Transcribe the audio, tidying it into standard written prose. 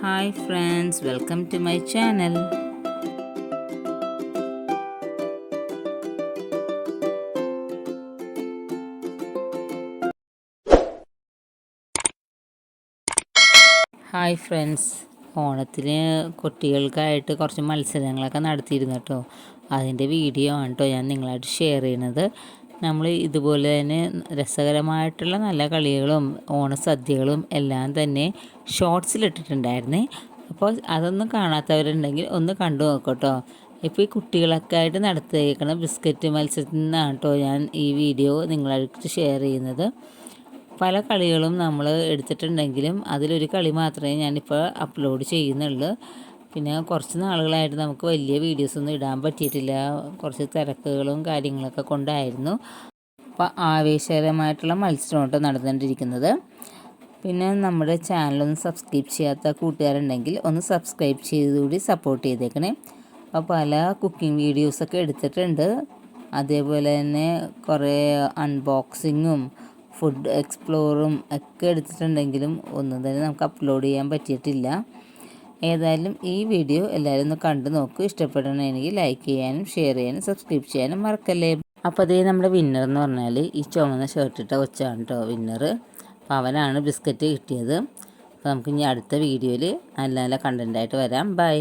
Hi friends, welcome to my channel. Hi friends, ഓണത്തിന് കുട്ടികൾക്കായിട്ട് കുറച്ച് മത്സരങ്ങളൊക്കെ നടത്തിയിരുന്നു കേട്ടോ. അതിൻ്റെ വീഡിയോ ആണ് കേട്ടോ ഞാൻ നിങ്ങളായിട്ട് ഷെയർ ചെയ്യുന്നത്. നമ്മൾ ഇതുപോലെ തന്നെ രസകരമായിട്ടുള്ള നല്ല കളികളും ഓണസദ്യകളും എല്ലാം തന്നെ ഷോർട്സിലിട്ടിട്ടുണ്ടായിരുന്നേ. അപ്പോൾ അതൊന്നും കാണാത്തവരുണ്ടെങ്കിൽ ഒന്ന് കണ്ടു നോക്കട്ടോ. ഇപ്പോൾ ഈ കുട്ടികളൊക്കെ ആയിട്ട് നടത്തിയേക്കണ ബിസ്ക്കറ്റ് മത്സരത്തിൽ നിന്നാണ് കേട്ടോ ഞാൻ ഈ വീഡിയോ നിങ്ങളായിട്ട് ഷെയർ ചെയ്യുന്നത്. പല കളികളും നമ്മൾ എടുത്തിട്ടുണ്ടെങ്കിലും അതിലൊരു കളി മാത്രമേ ഞാനിപ്പോൾ അപ്ലോഡ് ചെയ്യുന്നുള്ളൂ. പിന്നെ കുറച്ച് നാളുകളായിട്ട് നമുക്ക് വലിയ വീഡിയോസൊന്നും ഇടാൻ പറ്റിയിട്ടില്ല, കുറച്ച് തിരക്കുകളും കാര്യങ്ങളൊക്കെ കൊണ്ടായിരുന്നു. അപ്പോൾ ആവേശകരമായിട്ടുള്ള മത്സരമായിട്ട് നടന്നുകൊണ്ടിരിക്കുന്നത്. പിന്നെ നമ്മുടെ ചാനലൊന്ന് സബ്സ്ക്രൈബ് ചെയ്യാത്ത കൂട്ടുകാരുണ്ടെങ്കിൽ ഒന്ന് സബ്സ്ക്രൈബ് ചെയ്തുകൂടി സപ്പോർട്ട് ചെയ്തേക്കണേ. അപ്പോൾ പല കുക്കിംഗ് വീഡിയോസൊക്കെ എടുത്തിട്ടുണ്ട്. അതേപോലെ തന്നെ കുറേ അൺബോക്സിങ്ങും ഫുഡ് എക്സ്പ്ലോറും ഒക്കെ എടുത്തിട്ടുണ്ടെങ്കിലും ഒന്നും തന്നെ നമുക്ക് അപ്ലോഡ് ചെയ്യാൻ പറ്റിയിട്ടില്ല. ഏതായാലും ഈ വീഡിയോ എല്ലാവരും ഒന്ന് കണ്ടു നോക്കൂ. ഇഷ്ടപ്പെടണമെങ്കിൽ ലൈക്ക് ചെയ്യാനും ഷെയർ ചെയ്യാനും സബ്സ്ക്രൈബ് ചെയ്യാനും മറക്കല്ലേ. അപ്പോൾ അതേ നമ്മുടെ വിന്നർ എന്ന് പറഞ്ഞാൽ ഈ ചുമന്ന ഷർട്ടിട്ട കൊച്ചാണ് കേട്ടോ വിന്നർ. അപ്പോൾ അവനാണ് ബിസ്ക്കറ്റ് കിട്ടിയത്. അപ്പോൾ നമുക്ക് ഇനി അടുത്ത വീഡിയോയിൽ നല്ല നല്ല കണ്ടൻറ്റായിട്ട് വരാം. ബൈ.